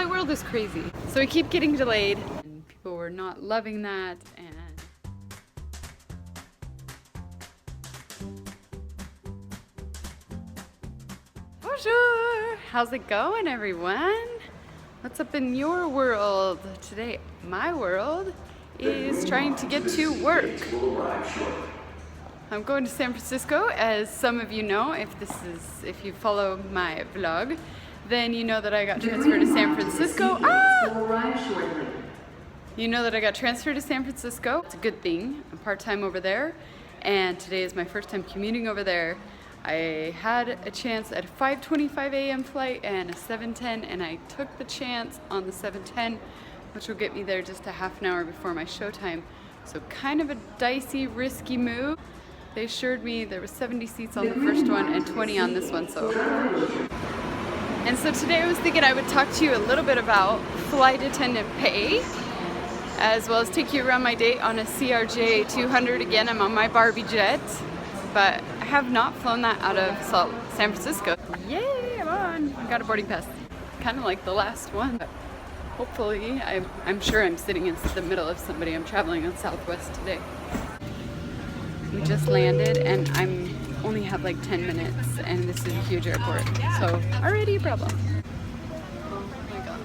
flight world is crazy. So we keep getting delayed and people were not loving that. And bonjour! How's it going, everyone? What's up in your world? Today, my world is trying to get to work. I'm going to San Francisco, as some of you know. If you follow my vlog, then you know that I got transferred to San Francisco. You know that I got transferred to San Francisco. It's a good thing. I'm part-time over there, and today is my first time commuting over there. I had a chance at a 5:25 a.m. flight and a 7:10, and I took the chance on the 7:10, which will get me there just a half an hour before my showtime. So kind of a dicey, risky move. They assured me there was 70 seats on the first one and 20 on this one. So today I was thinking I would talk to you a little bit about flight attendant pay, as well as take you around my day on a CRJ 200. Again, I'm on my Barbie jet, but I have not flown that out of San Francisco. Yay, I'm on. I got a boarding pass. Kind of like the last one. But hopefully, I'm sure I'm sitting in the middle of somebody. I'm traveling on Southwest today. We just landed and I'm only have like 10 minutes and this is a huge airport. So already a problem. Oh my gosh.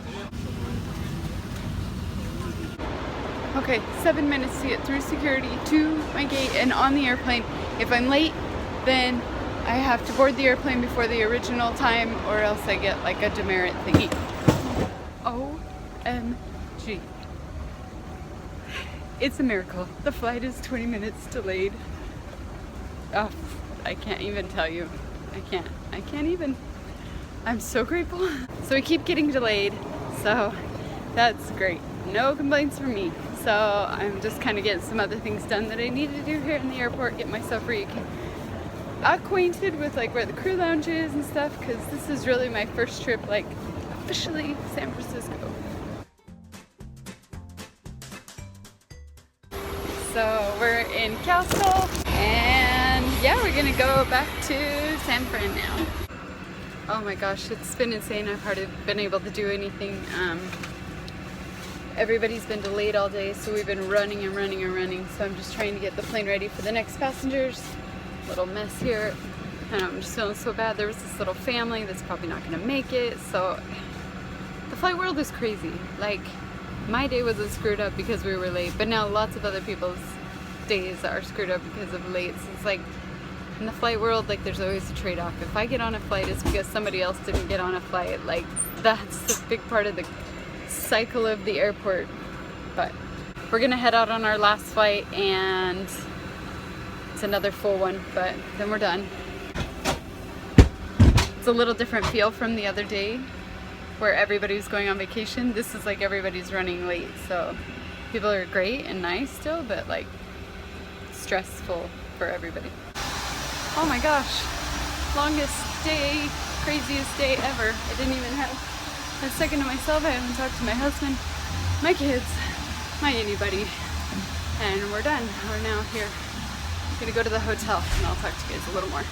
Okay, 7 minutes to get through security to my gate and on the airplane. If I'm late, then I have to board the airplane before the original time, or else I get like a demerit thingy. OMG. It's a miracle. The flight is 20 minutes delayed. Oh, I can't even tell you. I can't even. I'm so grateful. So we keep getting delayed, so that's great. No complaints from me. So I'm just kind of getting some other things done that I need to do here in the airport, get myself acquainted with like where the crew lounge is and stuff, because this is really my first trip, like officially San Francisco. So we're in Castle, and yeah, we're gonna go back to San Fran now. Oh my gosh, it's been insane. I've hardly been able to do anything. Everybody's been delayed all day, so we've been running and running and running. So I'm just trying to get the plane ready for the next passengers. Little mess here, and I'm just feeling so bad. There was this little family that's probably not gonna make it. So the flight world is crazy. Like, my day wasn't screwed up because we were late, but now lots of other people's days are screwed up because of late. So it's like, in the flight world, like, there's always a trade-off. If I get on a flight, it's because somebody else didn't get on a flight. Like, that's a big part of the cycle of the airport. But we're gonna head out on our last flight, and it's another full one, but then we're done. It's a little different feel from the other day where everybody was going on vacation. This is like everybody's running late, so people are great and nice still, but like stressful for everybody. Oh my gosh, longest day, craziest day ever. I didn't even have a second to myself. I haven't talked to my husband, my kids, my anybody, and we're done. We're now here. I'm gonna go to the hotel and I'll talk to you guys a little more.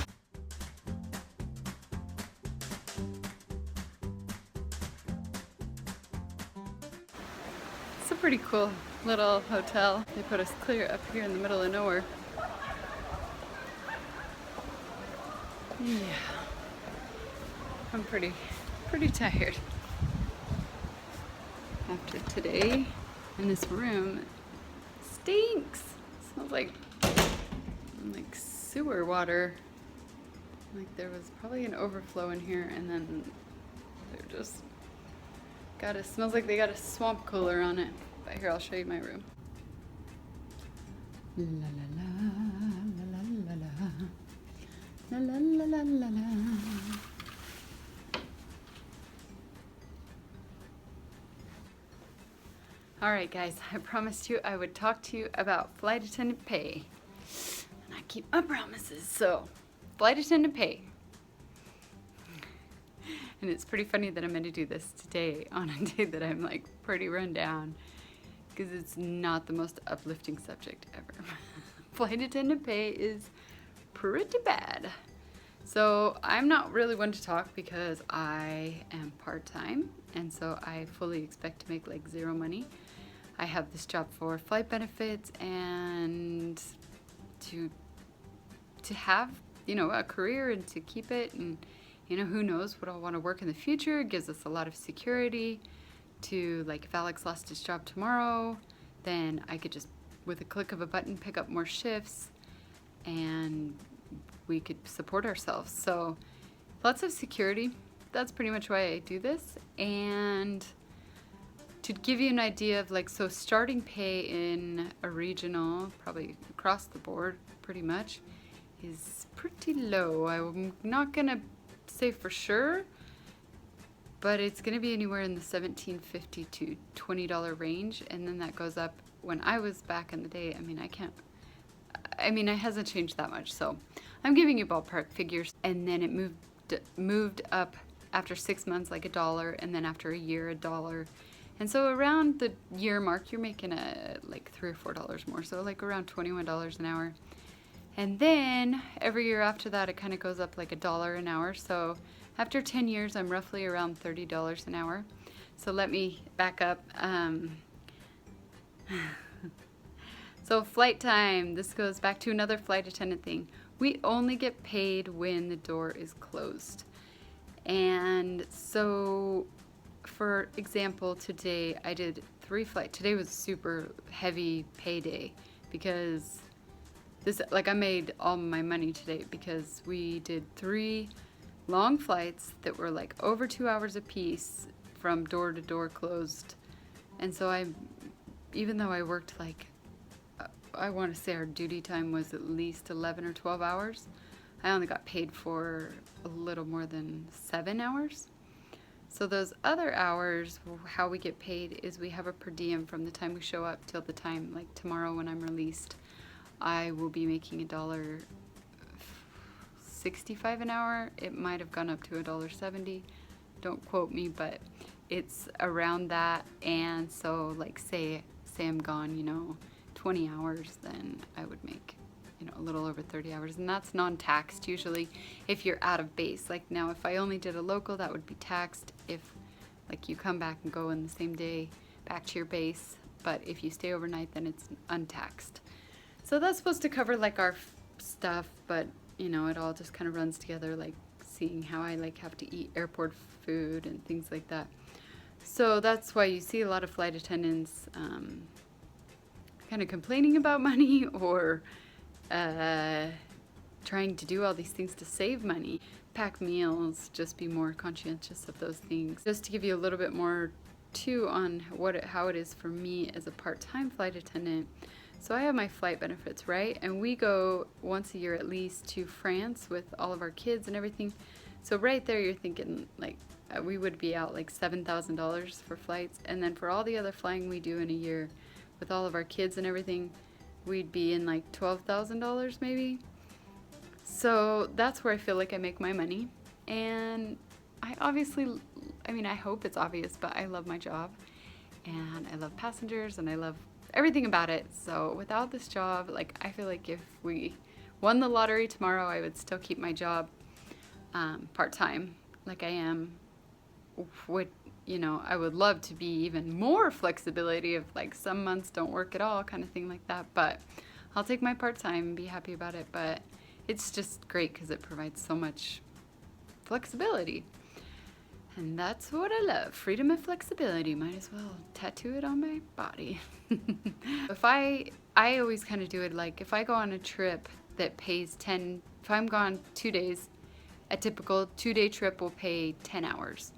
It's a pretty cool little hotel. They put us clear up here in the middle of nowhere. Yeah, I'm pretty tired after today. And this room stinks. Smells like sewer water. Like there was probably an overflow in here, and then they're just smells like they got a swamp cooler on it. But here, I'll show you my room. La la la la la la la la la la la. Alright guys, I promised you I would talk to you about flight attendant pay. And I keep my promises. So, flight attendant pay. And it's pretty funny that I'm going to do this today on a day that I'm like pretty run down, because it's not the most uplifting subject ever. Flight attendant pay is pretty bad. So I'm not really one to talk because I am part-time and so I fully expect to make like zero money. I have this job for flight benefits and to have, you know, a career and to keep it, and you know, who knows what I'll want to work in the future. It gives us a lot of security to, like, if Alex lost his job tomorrow, then I could just, with a click of a button, pick up more shifts and we could support ourselves. So lots of security. That's pretty much why I do this. And to give you an idea of, like, so starting pay in a regional, probably across the board pretty much, is pretty low. I'm not gonna say for sure, but it's gonna be anywhere in the $17.50 to $20 range, and then that goes up. When I was back in the day, it hasn't changed that much, so I'm giving you ballpark figures. And then it moved up after 6 months, like $1, and then after a year, $1. And so around the year mark, you're making like $3 or $4 more, so like around $21 an hour. And then every year after that, it kind of goes up like $1 an hour. So after 10 years, I'm roughly around $30 an hour. So let me back up. So flight time, this goes back to another flight attendant thing. We only get paid when the door is closed. And so, for example, today I did 3 flights. Today was a super heavy payday because I made all my money today because we did 3 long flights that were like over 2 hours apiece from door to door closed. And so even though I worked like, I want to say our duty time was at least 11 or 12 hours, I only got paid for a little more than 7 hours. So those other hours, how we get paid is we have a per diem from the time we show up till the time, like tomorrow when I'm released. I will be making $1.65 an hour. It might have gone up to $1.70. Don't quote me, but it's around that. And so, like, say I'm gone, 20 hours, then I would make, a little over 30 hours. And that's non-taxed usually if you're out of base. Like now, if I only did a local, that would be taxed if, like, you come back and go in the same day back to your base. But if you stay overnight, then it's untaxed. So that's supposed to cover like our stuff, but it all just kind of runs together, like seeing how I have to eat airport food and things like that. So that's why you see a lot of flight attendants kind of complaining about money or trying to do all these things to save money, pack meals, just be more conscientious of those things. Just to give you a little bit more too on how it is for me as a part-time flight attendant. So I have my flight benefits, right? And we go once a year at least to France with all of our kids and everything. So right there you're thinking like we would be out like $7,000 for flights. And then for all the other flying we do in a year with all of our kids and everything, we'd be in like $12,000 maybe. So that's where I feel like I make my money. And I hope it's obvious, but I love my job and I love passengers and I love everything about it. So without this job, like, I feel like if we won the lottery tomorrow, I would still keep my job part-time like I am. I would love to be even more flexibility of like some months don't work at all kind of thing like that, but I'll take my part-time and be happy about it. But it's just great because it provides so much flexibility. And that's what I love, freedom and flexibility. Might as well tattoo it on my body. I always kind of do it like if I go on a trip that pays if I'm gone 2 days, a typical 2-day trip will pay 10 hours.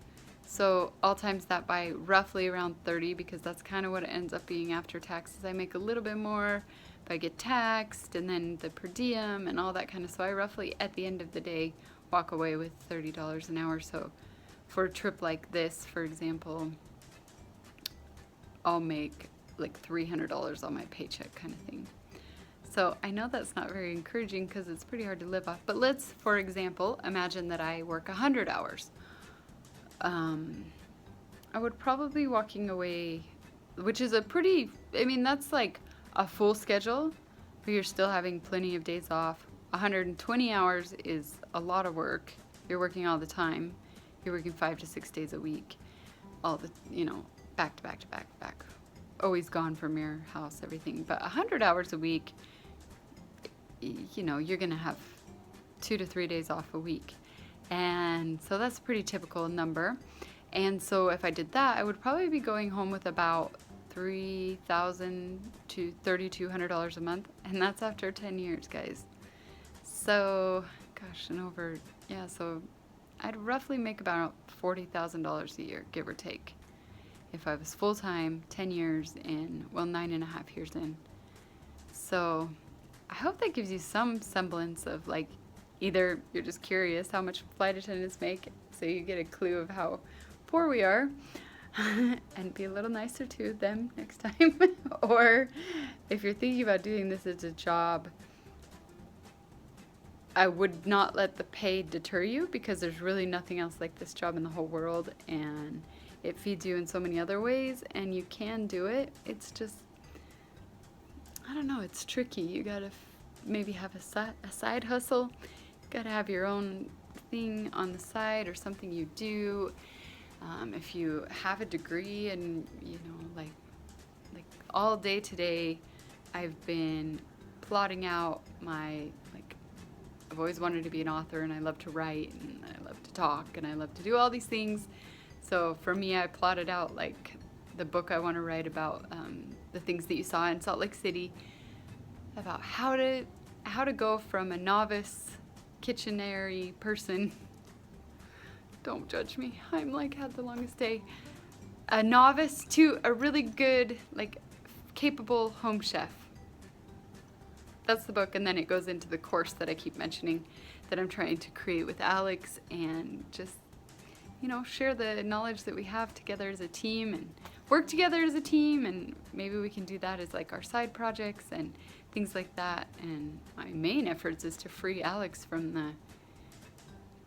So I'll times that by roughly around 30 because that's kind of what it ends up being after taxes. I make a little bit more, but I get taxed and then the per diem and all that kind of. So I roughly at the end of the day walk away with $30 an hour. So for a trip like this, for example, I'll make like $300 on my paycheck kind of thing. So I know that's not very encouraging because it's pretty hard to live off. But let's, for example, imagine that I work 100 hours. I would probably be walking away, which is that's like a full schedule, but you're still having plenty of days off. 120 hours is a lot of work. You're working all the time. You're working 5 to 6 days a week. all the, you know, back to back to back to back. Always gone from your house, everything. But 100 hours a week, you know, you're going to have 2 to 3 days off a week. And so that's a pretty typical number. And so if I did that, I would probably be going home with about $3,000 to $3,200 a month. And that's after 10 years, guys. So, gosh, and over, yeah, so I'd roughly make about $40,000 a year, give or take, if I was full-time, 10 years in, well, 9.5 years in. So I hope that gives you some semblance of, like, either you're just curious how much flight attendants make, so you get a clue of how poor we are, and be a little nicer to them next time. Or if you're thinking about doing this as a job, I would not let the pay deter you, because there's really nothing else like this job in the whole world, and it feeds you in so many other ways, and you can do it. It's just, I don't know, it's tricky. You gotta maybe have a side hustle. You gotta have your own thing on the side, or something you do. If you have a degree, and you know, like all day today, I've been plotting out my, like, I've always wanted to be an author, and I love to write, and I love to talk, and I love to do all these things. So for me, I plotted out, like, the book I want to write about, the things that you saw in Salt Lake City, about how to go from a novice kitchenary person, don't judge me, I'm like had the longest day, a novice to a really good, like, capable home chef. That's the book, and then it goes into the course that I keep mentioning that I'm trying to create with Alex, and just, you know, share the knowledge that we have together as a team, and work together as a team, and maybe we can do that as, like, our side projects and things like that. And my main efforts is to free Alex from the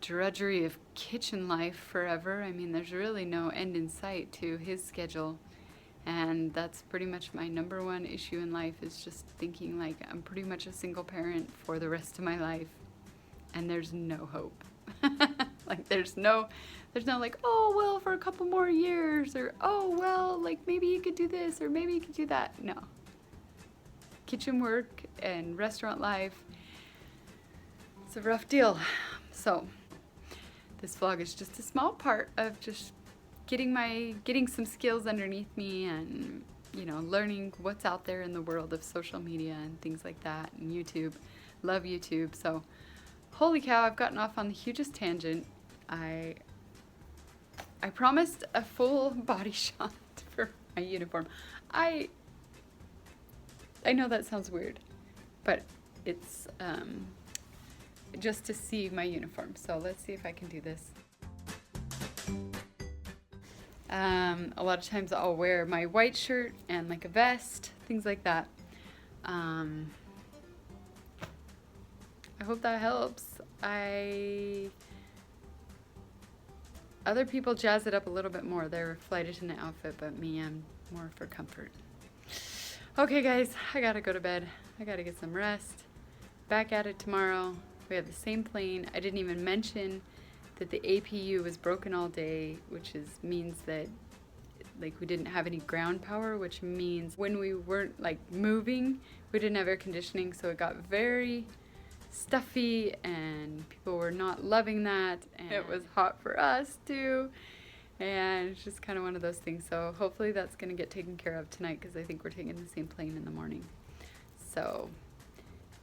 drudgery of kitchen life forever. I mean, there's really no end in sight to his schedule, and that's pretty much my number one issue in life, is just thinking like I'm pretty much a single parent for the rest of my life, and there's no hope. Like there's no like, oh well, for a couple more years, or oh well, like maybe you could do this, or maybe you could do that. No. Kitchen work and restaurant life, it's a rough deal. So this vlog is just a small part of just getting some skills underneath me, and, you know, learning what's out there in the world of social media and things like that, and YouTube. Love YouTube. So holy cow, I've gotten off on the hugest tangent. I promised a full body shot for my uniform. I know that sounds weird, but it's just to see my uniform. So let's see if I can do this. A lot of times I'll wear my white shirt and like a vest, things like that. I hope that helps. Other people jazz it up a little bit more, their flight attendant outfit, but me, I'm more for comfort. Okay guys, I gotta go to bed. I gotta get some rest. Back at it tomorrow. We have the same plane. I didn't even mention that the APU was broken all day, which means that like we didn't have any ground power, which means when we weren't like moving, we didn't have air conditioning, so it got very stuffy and people were not loving that, and it was hot for us too, and it's just kind of one of those things. So hopefully that's gonna get taken care of tonight, because I think we're taking the same plane in the morning. So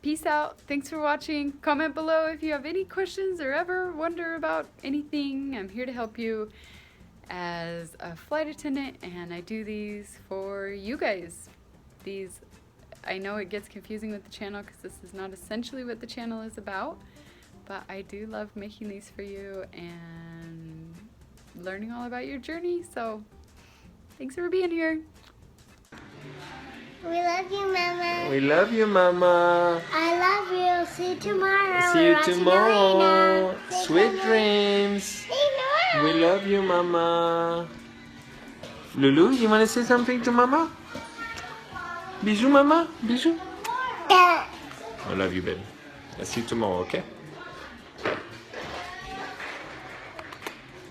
peace out. Thanks for watching. Comment below if you have any questions or ever wonder about anything. I'm here to help you as a flight attendant, and I do these for you guys. I know it gets confusing with the channel, because this is not essentially what the channel is about, but I do love making these for you and learning all about your journey. So thanks for being here. We love you, Mama. We love you, Mama. I love you. See you tomorrow. See you We're tomorrow. watching Sweet dreams. See you tomorrow. We love you, Mama. Lulu, you want to say something to Mama? Bisous, Mama. Bisous. Yeah. I love you, baby. I'll see you tomorrow, okay?